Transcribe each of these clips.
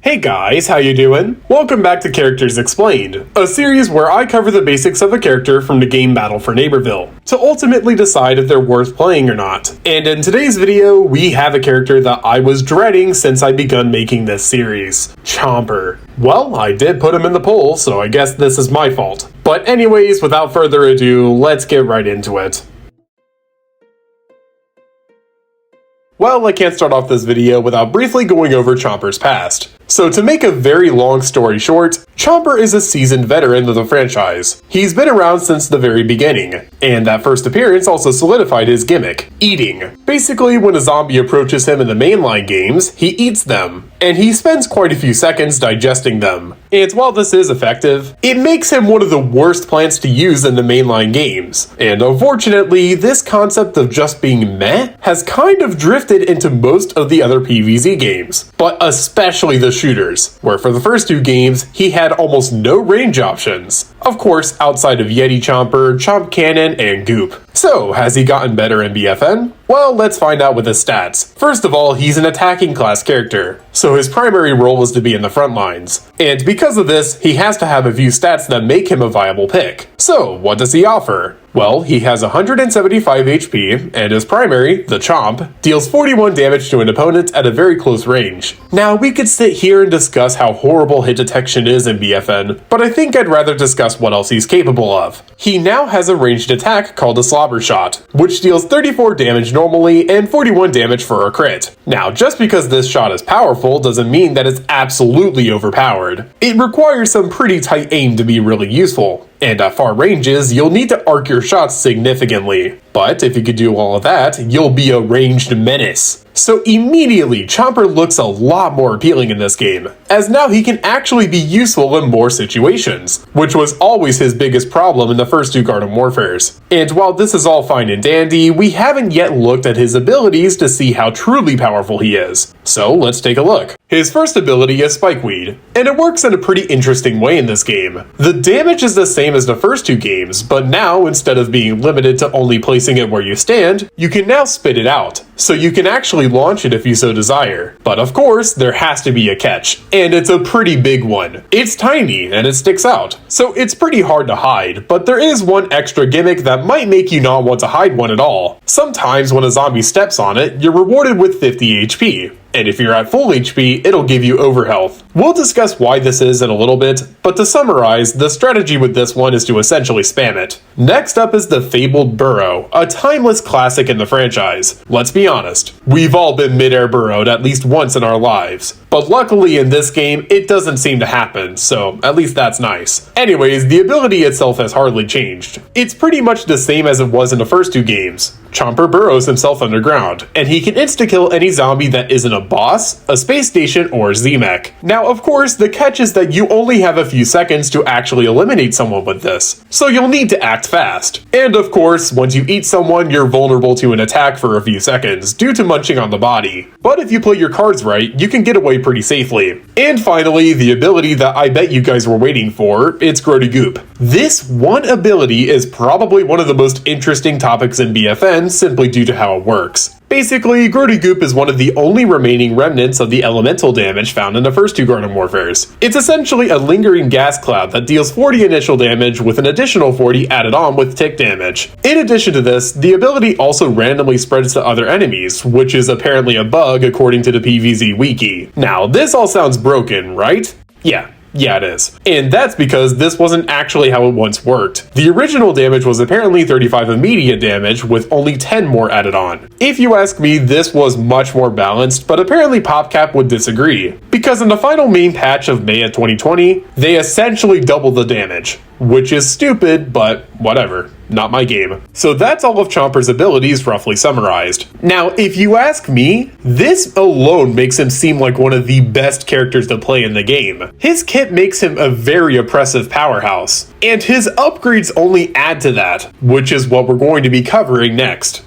Hey guys, how you doing? Welcome back to Characters Explained, a series where I cover the basics of a character from the game Battle for Neighborville, to ultimately decide if they're worth playing or not. And in today's video, we have a character that I was dreading since I begun making this series, Chomper. Well, I did put him in the poll, so I guess this is my fault. But anyways, without further ado, let's get right into it. Well, I can't start off this video without briefly going over Chomper's past. So to make a very long story short, Chomper is a seasoned veteran of the franchise. He's been around since the very beginning, and that first appearance also solidified his gimmick, eating. Basically, when a zombie approaches him in the mainline games, he eats them, and he spends quite a few seconds digesting them. And while this is effective, it makes him one of the worst plants to use in the mainline games. And unfortunately, this concept of just being meh has kind of drifted into most of the other PVZ games, but especially the shooters, where for the first two games, he had almost no range options. Of course, outside of Yeti Chomper, Chomp Cannon, and Goop. So, has he gotten better in BFN? Well, let's find out with his stats. First of all, he's an attacking class character, so his primary role is to be in the front lines. And because of this, he has to have a few stats that make him a viable pick. So, what does he offer? Well, he has 175 HP, and his primary, the Chomp, deals 41 damage to an opponent at a very close range. Now, we could sit here and discuss how horrible hit detection is in BFN, but I think I'd rather discuss what else he's capable of. He now has a ranged attack called a Slobber Shot, which deals 34 damage normally and 41 damage for a crit. Now, just because this shot is powerful doesn't mean that it's absolutely overpowered. It requires some pretty tight aim to be really useful. And at far ranges, you'll need to arc your shots significantly. But if you could do all of that, you'll be a ranged menace. So immediately, Chomper looks a lot more appealing in this game, as now he can actually be useful in more situations, which was always his biggest problem in the first two Garden Warfares. And while this is all fine and dandy, we haven't yet looked at his abilities to see how truly powerful he is. So let's take a look. His first ability is Spikeweed, and it works in a pretty interesting way in this game. The damage is the same as the first two games, but now instead of being limited to only placing it where you stand, you can now spit it out, so you can actually launch it if you so desire. But of course, there has to be a catch, and it's a pretty big one. It's tiny, and it sticks out, so it's pretty hard to hide, but there is one extra gimmick that might make you not want to hide one at all. Sometimes when a zombie steps on it, you're rewarded with 50 HP. And if you're at full HP, it'll give you overhealth. We'll discuss why this is in a little bit, but to summarize, the strategy with this one is to essentially spam it. Next up is the Fabled Burrow, a timeless classic in the franchise. Let's be honest, we've all been mid-air burrowed at least once in our lives. But luckily in this game, it doesn't seem to happen, so at least that's nice. Anyways, the ability itself has hardly changed. It's pretty much the same as it was in the first two games. Chomper burrows himself underground, and he can insta-kill any zombie that isn't a boss, a space station, or Z-mech. Now, of course, the catch is that you only have a few seconds to actually eliminate someone with this, so you'll need to act fast. And of course, once you eat someone, you're vulnerable to an attack for a few seconds, due to munching on the body. But if you play your cards right, you can get away pretty safely. And finally, the ability that I bet you guys were waiting for, it's Grody Goop. This one ability is probably one of the most interesting topics in BFN, simply due to how it works. Basically, Grody Goop is one of the only remaining remnants of the elemental damage found in the first two Garden Warfares. It's essentially a lingering gas cloud that deals 40 initial damage with an additional 40 added on with tick damage. In addition to this, the ability also randomly spreads to other enemies, which is apparently a bug according to the PVZ wiki. Now, this all sounds broken, right? Yeah, it is. And that's because this wasn't actually how it once worked. The original damage was apparently 35 immediate damage, with only 10 more added on. If you ask me, this was much more balanced, but apparently PopCap would disagree. Because in the final main patch of May of 2020, they essentially doubled the damage. Which is stupid, but whatever. Not my game. So that's all of Chomper's abilities roughly summarized. Now, if you ask me, this alone makes him seem like one of the best characters to play in the game. His kit makes him a very oppressive powerhouse, and his upgrades only add to that, which is what we're going to be covering next.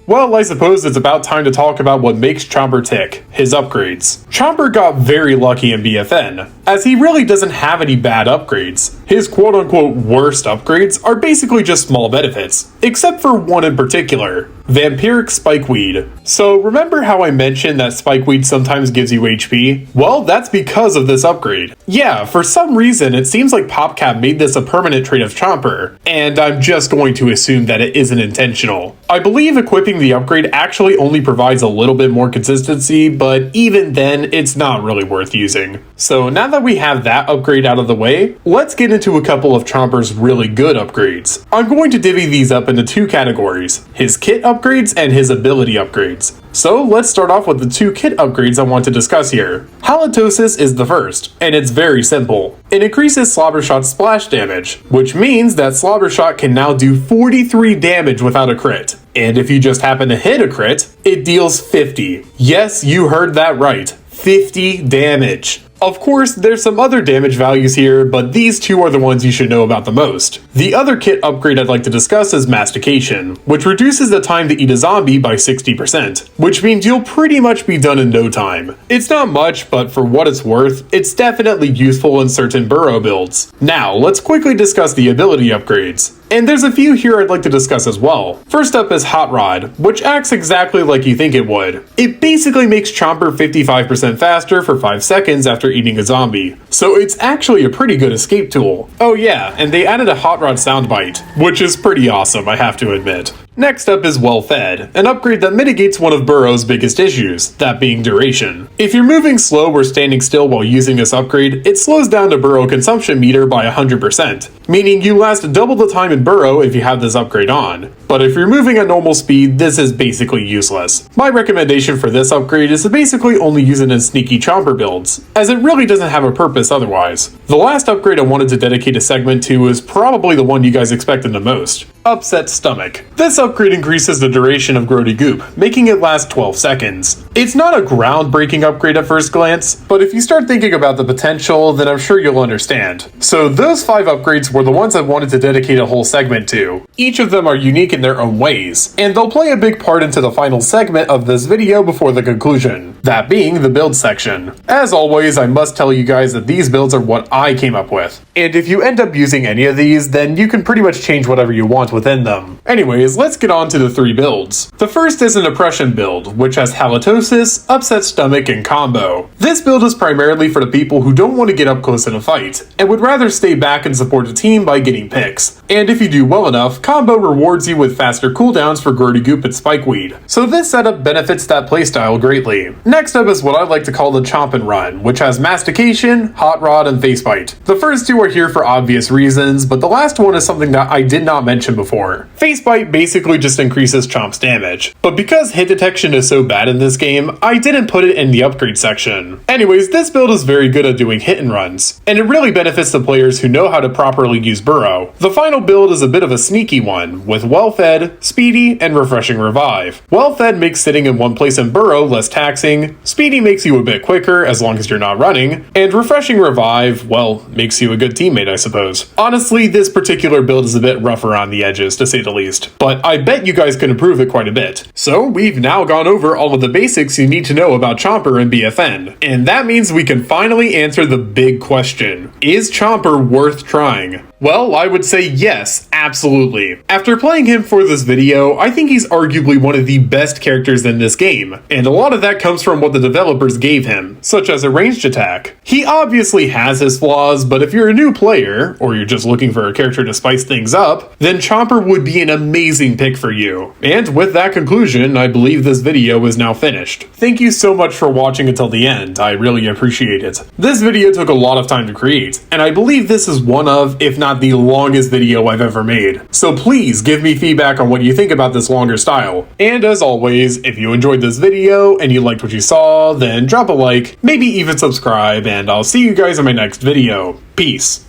Well, I suppose it's about time to talk about what makes Chomper tick, his upgrades. Chomper got very lucky in BFN. as he really doesn't have any bad upgrades. His quote-unquote worst upgrades are basically just small benefits, except for one in particular, Vampiric Spikeweed. So remember how I mentioned that Spikeweed sometimes gives you HP? Well, that's because of this upgrade. Yeah, for some reason it seems like PopCap made this a permanent trait of Chomper, and I'm just going to assume that it isn't intentional. I believe equipping the upgrade actually only provides a little bit more consistency, but even then, it's not really worth using. So now that we have that upgrade out of the way, let's get into a couple of Chomper's really good upgrades. I'm going to divvy these up into two categories, his kit upgrades and his ability upgrades. So let's start off with the two kit upgrades I want to discuss here. Halitosis is the first, and it's very simple. It increases Slobbershot's splash damage, which means that Slobbershot can now do 43 damage without a crit. And if you just happen to hit a crit, it deals 50. Yes, you heard that right. 50 damage. Of course, there's some other damage values here, but these two are the ones you should know about the most. The other kit upgrade I'd like to discuss is Mastication, which reduces the time to eat a zombie by 60%, which means you'll pretty much be done in no time. It's not much, but for what it's worth, it's definitely useful in certain burrow builds. Now, let's quickly discuss the ability upgrades. And there's a few here I'd like to discuss as well. First up is Hot Rod, which acts exactly like you think it would. It basically makes Chomper 55% faster for 5 seconds after eating a zombie. So it's actually a pretty good escape tool. Oh yeah, and they added a Hot Rod soundbite, which is pretty awesome, I have to admit. Next up is Well Fed, an upgrade that mitigates one of Burrow's biggest issues, that being duration. If you're moving slow or standing still while using this upgrade, it slows down the Burrow consumption meter by 100%, meaning you last double the time in Burrow if you have this upgrade on. But if you're moving at normal speed, this is basically useless. My recommendation for this upgrade is to basically only use it in sneaky Chomper builds, as it really doesn't have a purpose otherwise. The last upgrade I wanted to dedicate a segment to is probably the one you guys expected the most. Upset Stomach. This upgrade increases the duration of Grody Goop, making it last 12 seconds. It's not a groundbreaking upgrade at first glance, but if you start thinking about the potential, then I'm sure you'll understand. So those 5 upgrades were the ones I wanted to dedicate a whole segment to. Each of them are unique in their own ways, and they'll play a big part into the final segment of this video before the conclusion, that being the build section. As always, I must tell you guys that these builds are what I came up with, and if you end up using any of these, then you can pretty much change whatever you want within them. Anyways, let's get on to the 3 builds. The first is an Oppression build, which has Halitosis, Upset Stomach, and Combo. This build is primarily for the people who don't want to get up close in a fight, and would rather stay back and support the team by getting picks. And if you do well enough, Combo rewards you with faster cooldowns for Grody Goop and Spikeweed. So this setup benefits that playstyle greatly. Next up is what I like to call the Chomp and Run, which has Mastication, Hot Rod, and Facebite. The first two are here for obvious reasons, but the last one is something that I did not mention before. Facebite basically just increases Chomp's damage, but because hit detection is so bad in this game, I didn't put it in the upgrade section. Anyways, this build is very good at doing hit and runs, and it really benefits the players who know how to properly use Burrow. The final build is a bit of a sneaky one, with Well Fed, Speedy, and Refreshing Revive. Well Fed makes sitting in one place in Burrow less taxing, Speedy makes you a bit quicker as long as you're not running, and Refreshing Revive, well, makes you a good teammate, I suppose. Honestly, this particular build is a bit rough around the edges, to say the least, but I bet you guys can improve it quite a bit. So we've now gone over all of the basics you need to know about Chomper and BFN, and that means we can finally answer the big question. Is Chomper worth trying? Well, I would say yes, absolutely. After playing him for this video, I think he's arguably one of the best characters in this game, and a lot of that comes from what the developers gave him, such as a ranged attack. He obviously has his flaws, but if you're a new player, or you're just looking for a character to spice things up, then Chomper would be an amazing pick for you. And with that conclusion, I believe this video is now finished. Thank you so much for watching until the end, I really appreciate it. This video took a lot of time to create, and I believe this is one of, if not the longest video I've ever made. So please give me feedback on what you think about this longer style. And as always, if you enjoyed this video and you liked what you saw, then drop a like, maybe even subscribe, and I'll see you guys in my next video. Peace.